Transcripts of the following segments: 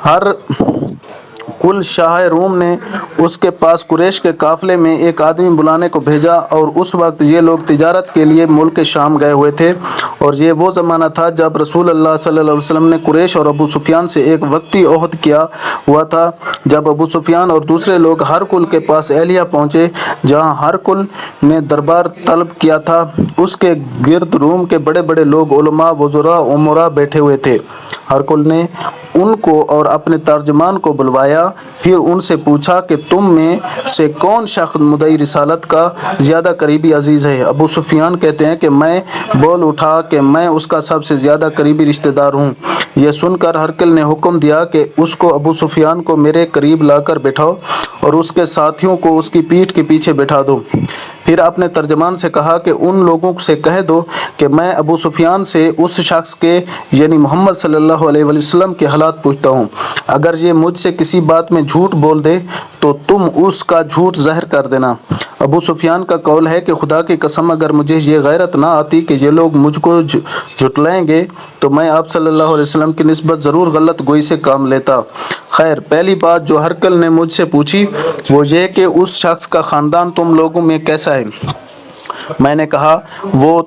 ہر کل شاہ روم نے اس کے پاس قریش کے قافلے میں ایک آدمی بلانے کو بھیجا، اور اس وقت یہ لوگ تجارت کے لیے ملک شام گئے ہوئے تھے، اور یہ وہ زمانہ تھا جب رسول اللہ صلی اللہ علیہ وسلم نے قریش اور ابو سفیان سے ایک وقتی عہد کیا ہوا تھا۔ جب ابو سفیان اور دوسرے لوگ ہرقل کے پاس اہلیہ پہنچے جہاں ہرقل نے دربار طلب کیا تھا، اس کے گرد روم کے بڑے بڑے لوگ، علماء، وزراء، امراء بیٹھے ہوئے تھے۔ ہرقل نے ان کو اور اپنے ترجمان کو بلوایا، پھر ان سے پوچھا کہ تم میں سے کون شخص مدعی رسالت کا زیادہ قریبی عزیز ہے؟ ابو سفیان کہتے ہیں کہ میں بول اٹھا کہ میں اس کا سب سے زیادہ قریبی رشتہ دار ہوں۔ یہ سن کر ہرقل نے حکم دیا کہ اس کو ابو سفیان کو میرے قریب لا کر بٹھاؤ اور اس کے ساتھیوں کو اس کی پیٹھ کے پیچھے بٹھا دو۔ پھر اپنے ترجمان سے کہا کہ ان لوگوں سے کہہ دو کہ میں ابو سفیان سے اس شخص کے یعنی محمد صلی اللہ علیہ وسلم کے حالات پوچھتا ہوں۔ اگر یہ مجھ سے کسی بات میں جھوٹ بول دے تو تم اس کا جھوٹ ظاہر کر دینا۔ ابو سفیان کا قول ہے کہ خدا کی قسم اگر مجھے یہ غیرت نہ آتی کہ یہ لوگ مجھ کو جھٹلائیں گے تو میں آپ صلی اللہ علیہ وسلم کی نسبت ضرور غلط گوئی سے کام لیتا۔ خیر، پہلی بات جو ہرقل نے مجھ سے پوچھی وہ یہ کہ اس شخص کا خاندان تم لوگوں میں کیسا ہے؟ میں نے کہا وہ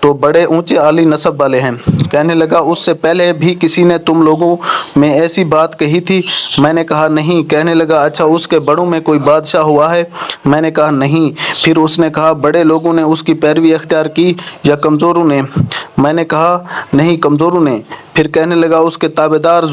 تو بڑے اونچے عالی نسب والے ہیں۔ کہنے لگا اس سے پہلے بھی کسی نے تم لوگوں میں ایسی بات کہی تھی؟ میں نے کہا نہیں۔ کہنے لگا اچھا اس کے بڑوں میں کوئی بادشاہ ہوا ہے؟ میں نے کہا نہیں۔ پھر اس نے کہا بڑے لوگوں نے اس کی پیروی اختیار کی یا کمزوروں نے؟ میں نے کہا نہیں، کمزوروں نے۔ پھر کہنے لگا اس کے تابعدار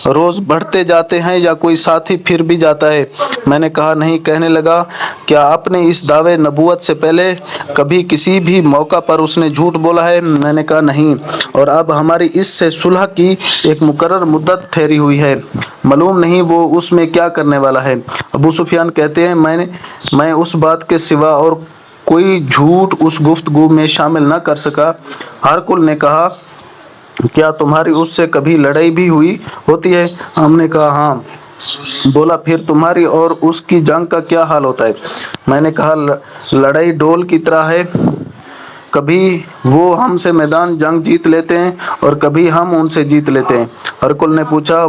روز بڑھتے جاتے ہیں یا کوئی ساتھی پھر بھی جاتا ہے؟ میں نے کہا نہیں۔ کہنے لگا کیا آپ نے اس دعوے نبوت سے پہلے کبھی کسی بھی موقع پر اس نے جھوٹ بولا ہے؟ میں نے کہا نہیں۔ اور اب ہماری اس سے صلح کی ایک مقرر مدت ٹھہری ہوئی ہے، معلوم نہیں وہ اس میں کیا کرنے والا ہے۔ ابو سفیان کہتے ہیں میں اس بات کے سوا اور کوئی جھوٹ اس گفتگو میں شامل نہ کر سکا۔ ہرقل نے کہا کیا تمہاری اس سے کبھی لڑائی بھی ہوتی ہے؟ ہم نے کہا ہاں۔ بولا پھر تمہاری اور اس کی جنگ کا کیا حال ہوتا ہے؟ میں نے کہا لڑائی ڈول کی طرح ہے، کبھی وہ ہم سے میدان جنگ جیت لیتے ہیں اور کبھی ہم ان سے جیت لیتے ہیں۔ ہرقل نے پوچھا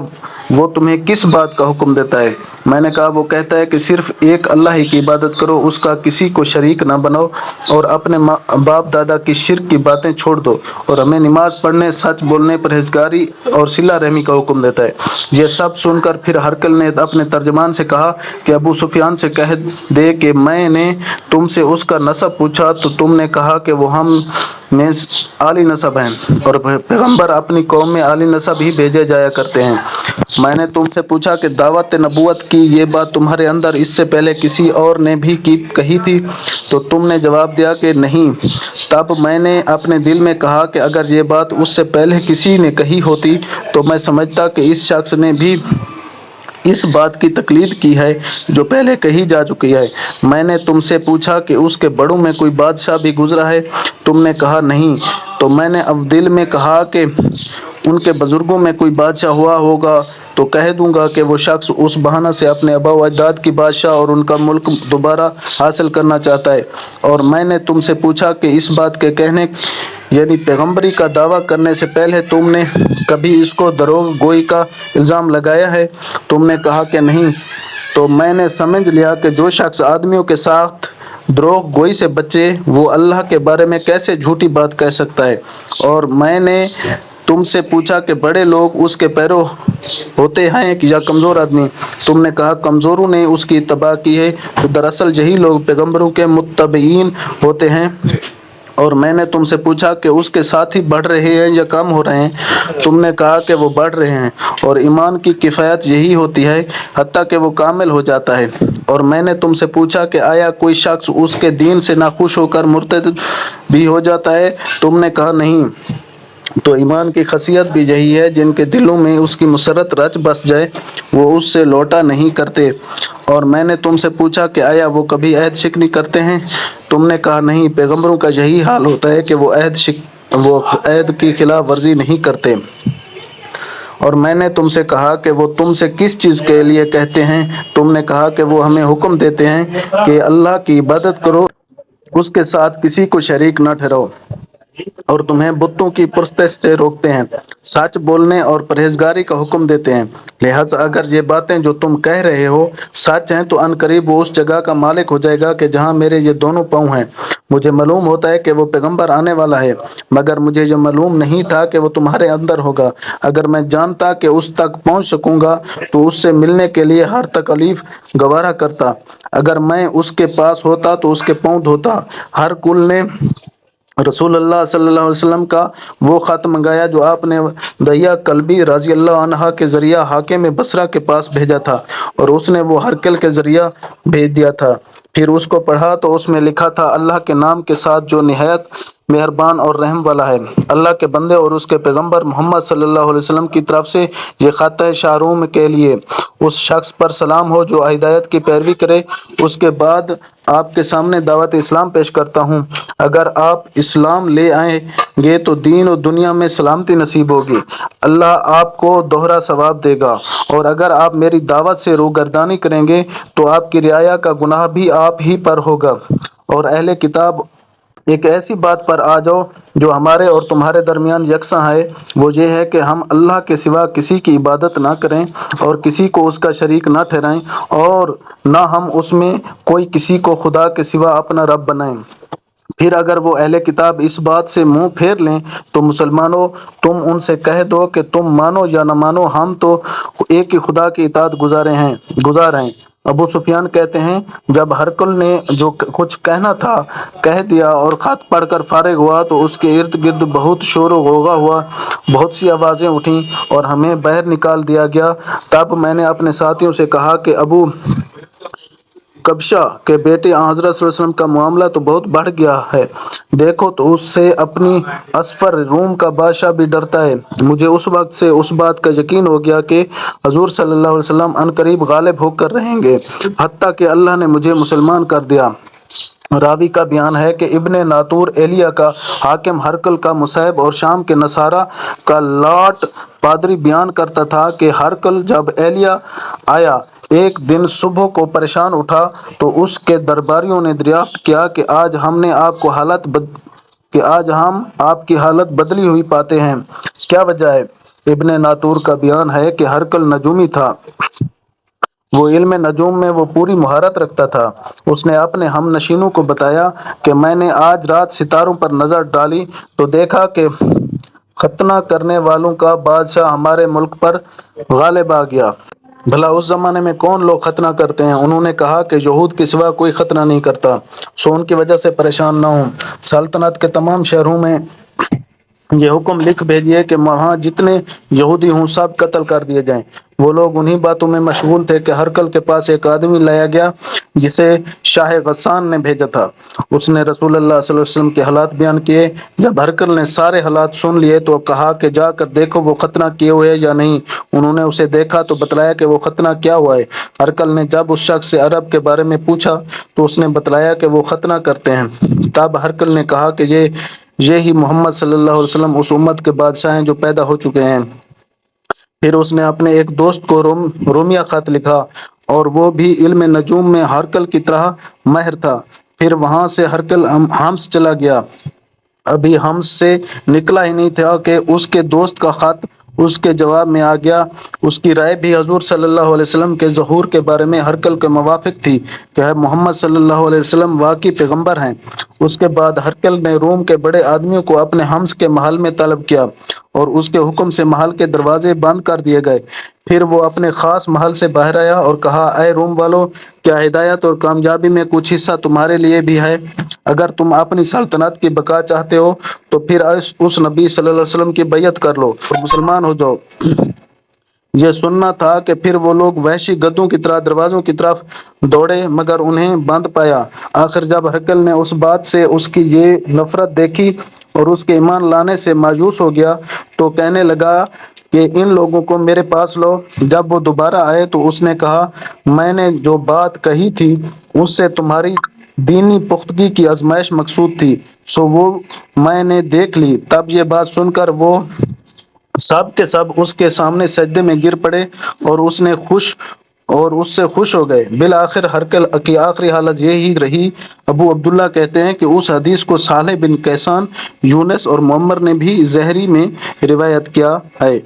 وہ تمہیں کس بات کا حکم دیتا ہے؟ میں نے کہا وہ کہتا ہے کہ صرف ایک اللہ ہی کی عبادت کرو، اس کا کسی کو شریک نہ بناؤ اور اپنے باپ دادا کی شرک کی باتیں چھوڑ دو، اور ہمیں نماز پڑھنے، سچ بولنے، پرہیزگاری اور صلہ رحمی کا حکم دیتا ہے۔ یہ سب سن کر پھر ہرقل نے اپنے ترجمان سے کہا کہ ابو سفیان سے کہہ دے کہ میں نے تم سے اس کا نسب پوچھا تو تم نے کہا کہ وہ ہم میں عالی نسب ہیں، اور پیغمبر اپنی قوم میں عالی نسب ہی بھیجے جایا کرتے ہیں۔ میں نے تم سے پوچھا کہ دعوت نبوت کی یہ بات تمہارے اندر اس سے پہلے کسی اور نے بھی کہی تھی؟ تو تم نے جواب دیا کہ نہیں۔ تب میں نے اپنے دل میں کہا کہ اگر یہ بات اس سے پہلے کسی نے کہی ہوتی تو میں سمجھتا کہ اس شخص نے بھی اس بات کی تقلید کی ہے جو پہلے کہی جا چکی ہے۔ میں نے تم سے پوچھا کہ اس کے بڑوں میں کوئی بادشاہ بھی گزرا ہے؟ تم نے کہا نہیں۔ تو میں نے اب دل میں کہا کہ ان کے بزرگوں میں کوئی بادشاہ ہوا ہوگا تو کہہ دوں گا کہ وہ شخص اس بہانہ سے اپنے آباء و اجداد کی بادشاہ اور ان کا ملک دوبارہ حاصل کرنا چاہتا ہے۔ اور میں نے تم سے پوچھا کہ اس بات کے کہنے یعنی پیغمبری کا دعویٰ کرنے سے پہلے تم نے کبھی اس کو دروغ گوئی کا الزام لگایا ہے؟ تم نے کہا کہ نہیں۔ تو میں نے سمجھ لیا کہ جو شخص آدمیوں کے ساتھ دروغ گوئی سے بچے وہ اللہ کے بارے میں کیسے جھوٹی بات کہہ سکتا ہے۔ اور میں نے تم سے پوچھا کہ بڑے لوگ اس کے پیرو ہوتے ہیں یا کمزور آدمی؟ تم نے کہا کمزوروں نے اس کی اتباع کی ہے، تو دراصل یہی لوگ پیغمبروں کے متبعین ہوتے ہیں۔ اور میں نے تم سے پوچھا کہ اس کے ساتھی بڑھ رہے ہیں یا کم ہو رہے ہیں؟ تم نے کہا کہ وہ بڑھ رہے ہیں، اور ایمان کی کفایت یہی ہوتی ہے حتیٰ کہ وہ کامل ہو جاتا ہے۔ اور میں نے تم سے پوچھا کہ آیا کوئی شخص اس کے دین سے ناخوش ہو کر مرتد بھی ہو جاتا ہے؟ تم نے کہا نہیں۔ تو ایمان کی خاصیت بھی یہی ہے جن کے دلوں میں اس کی مسرت رچ بس جائے وہ اس سے لوٹا نہیں کرتے۔ اور میں نے تم سے پوچھا کہ آیا وہ کبھی عہد شکنی کرتے ہیں؟ تم نے کہا نہیں۔ پیغمبروں کا یہی حال ہوتا ہے کہ وہ عہد کی خلاف ورزی نہیں کرتے۔ اور میں نے تم سے کہا کہ وہ تم سے کس چیز کے لیے کہتے ہیں؟ تم نے کہا کہ وہ ہمیں حکم دیتے ہیں کہ اللہ کی عبادت کرو، اس کے ساتھ کسی کو شریک نہ ٹھہراؤ۔ اور تمہیں بتوں کی پرستش سے روکتے ہیں، سچ بولنے اور پرہیزگاری کا حکم دیتے ہیں۔ لہذا اگر یہ باتیں جو تم کہہ رہے ہو سچ ہیں تو ان قریب وہ اس جگہ کا مالک ہو جائے گا کہ جہاں میرے یہ دونوں پاؤں ہیں۔ مجھے معلوم ہوتا ہے کہ وہ پیغمبر آنے والا ہے، مگر مجھے یہ معلوم نہیں تھا کہ وہ تمہارے اندر ہوگا۔ اگر میں جانتا کہ اس تک پہنچ سکوں گا تو اس سے ملنے کے لیے ہر تکلیف گوارا کرتا۔ اگر میں اس کے پاس ہوتا تو اس کے پاؤں دھوتا۔ ہر کل نے رسول اللہ صلی اللہ علیہ وسلم کا وہ خط منگایا جو آپ نے دہیہ کلبی رضی اللہ عنہا کے ذریعہ حاکم بصرہ کے پاس بھیجا تھا، اور اس نے وہ ہرکل کے ذریعہ بھیج دیا تھا۔ پھر اس کو پڑھا تو اس میں لکھا تھا، اللہ کے نام کے ساتھ جو نہایت مہربان اور رحم والا ہے۔ اللہ کے بندے اور اس کے پیغمبر محمد صلی اللہ علیہ وسلم کی طرف سے یہ خط ہے شاہ روم کے لیے۔ اس شخص پر سلام ہو جو ہدایت کی پیروی کرے۔ اس کے بعد آپ کے سامنے دعوت اسلام پیش کرتا ہوں۔ اگر آپ اسلام لے آئیں گے تو دین و دنیا میں سلامتی نصیب ہوگی، اللہ آپ کو دوہرا ثواب دے گا، اور اگر آپ میری دعوت سے روگردانی کریں گے تو آپ کی رعایا کا گناہ بھی آپ ہی پر ہوگا۔ اور اہل کتاب، ایک ایسی بات پر آ جاؤ جو ہمارے اور تمہارے درمیان یکساں ہے، وہ یہ ہے کہ ہم اللہ کے سوا کسی کی عبادت نہ کریں اور کسی کو اس کا شریک نہ ٹھہرائیں، اور نہ ہم اس میں کوئی کسی کو خدا کے سوا اپنا رب بنائیں۔ پھر اگر وہ اہل کتاب اس بات سے منہ پھیر لیں تو مسلمانوں، تم ان سے کہہ دو کہ تم مانو یا نہ مانو، ہم تو ایک ہی خدا کی اطاعت گزار ہیں۔ ابو سفیان کہتے ہیں، جب ہرقل نے جو کچھ کہنا تھا کہہ دیا اور خط پڑھ کر فارغ ہوا تو اس کے ارد گرد بہت شور و غوغا ہوا، بہت سی آوازیں اٹھیں اور ہمیں باہر نکال دیا گیا۔ تب میں نے اپنے ساتھیوں سے کہا کہ ابو کبشہ کے بیٹے آن حضرت صلی اللہ علیہ وسلم کا معاملہ تو بہت بڑھ گیا ہے، دیکھو تو اس سے اپنی اسفر روم کا بادشاہ بھی ڈرتا ہے۔ مجھے اس وقت سے اس بات کا یقین ہو گیا کہ حضور صلی اللہ علیہ وسلم عنقریب غالب ہو کر رہیں گے، حتیٰ کہ اللہ نے مجھے مسلمان کر دیا۔ راوی کا بیان ہے کہ ابن ناطور ایلیا کا حاکم ہرقل کا مصعب اور شام کے نصارہ کا لاٹ پادری بیان کرتا تھا کہ ہرقل جب ایلیا آیا ایک دن صبح کو پریشان اٹھا تو اس کے درباریوں نے دریافت کیا کہ آج ہم آپ کی حالت بدلی ہوئی پاتے ہیں، کیا وجہ ہے؟ ابن ناطور کا بیان ہے کہ ہرقل نجومی تھا، وہ علم نجوم میں وہ پوری مہارت رکھتا تھا۔ اس نے اپنے ہم نشینوں کو بتایا کہ میں نے آج رات ستاروں پر نظر ڈالی تو دیکھا کہ ختنہ کرنے والوں کا بادشاہ ہمارے ملک پر غالب آ گیا۔ بھلا اس زمانے میں کون لوگ ختنہ کرتے ہیں؟ انہوں نے کہا کہ یہود کے سوا کوئی ختنہ نہیں کرتا، سو ان کی وجہ سے پریشان نہ ہوں۔ سلطنت کے تمام شہروں میں یہ حکم لکھ بھیجیے کہ وہاں جتنے یہودی ہوں سب قتل کر دیے جائیں۔ وہ لوگ انہی باتوں میں مشغول تھے کہ ہرقل کے پاس ایک آدمی لایا گیا جسے شاہ غسان نے بھیجا تھا۔ اس نے رسول اللہ صلی اللہ علیہ وسلم کے حالات بیان کیے۔ جب ہرقل نے سارے حالات سن لیے تو کہا کہ جا کر دیکھو وہ ختنہ کیے ہوئے یا نہیں۔ انہوں نے اسے دیکھا تو بتلایا کہ وہ ختنہ کیا ہوا ہے۔ ہرقل نے جب اس شخص سے عرب کے بارے میں پوچھا تو اس نے بتلایا کہ وہ ختنہ کرتے ہیں۔ تب ہرقل نے کہا کہ یہی محمد صلی اللہ علیہ وسلم اس امت کے بادشاہ ہیں جو پیدا ہو چکے ہیں۔ پھر اس نے اپنے ایک دوست کو رومیہ خط لکھا، اور وہ بھی علم نجوم میں ہرقل کی طرح ماہر تھا۔ پھر وہاں سے ہرقل حمص چلا گیا۔ ابھی حمص سے نکلا ہی نہیں تھا کہ اس کے دوست کا خط اس کے جواب میں آ گیا۔ اس کی رائے بھی حضور صلی اللہ علیہ وسلم کے ظہور کے بارے میں ہرقل کے موافق تھی کہ محمد صلی اللہ علیہ وسلم واقعی پیغمبر ہیں۔ اس کے بعد ہرقل نے روم کے بڑے آدمیوں کو اپنے حمص کے محل میں طلب کیا، اور اس کے حکم سے محل کے دروازے بند کر دیے گئے۔ پھر وہ اپنے خاص محل سے باہر آیا اور کہا، اے روم والو، کیا ہدایت اور کامیابی میں کچھ حصہ تمہارے لیے بھی ہے؟ اگر تم اپنی سلطنت کی بقا چاہتے ہو تو پھر اس نبی صلی اللہ علیہ وسلم کی بیعت کر لو اور مسلمان ہو جاؤ۔ یہ سننا تھا کہ پھر وہ لوگ وحشی گدھوں کی طرح دروازوں کی طرف دوڑے مگر انہیں بند پایا۔ آخر جب ہرقل نے اس بات سے اس کی یہ نفرت دیکھی اور اس کے ایمان لانے سے مایوس ہو گیا تو کہنے لگا کہ ان لوگوں کو میرے پاس لاؤ۔ جب وہ دوبارہ آئے تو اس نے کہا، میں نے جو بات کہی تھی اس سے تمہاری دینی پختگی کی آزمائش مقصود تھی، سو وہ میں نے دیکھ لی۔ تب یہ بات سن کر وہ سب کے سب اس کے سامنے سجدے میں گر پڑے، اور اس نے خوش اور اس سے خوش ہو گئے۔ بالآخر ہرقل کی آخری حالت یہی رہی۔ ابو عبداللہ کہتے ہیں کہ اس حدیث کو صالح بن کیسان، یونس اور معمر نے بھی زہری میں روایت کیا ہے۔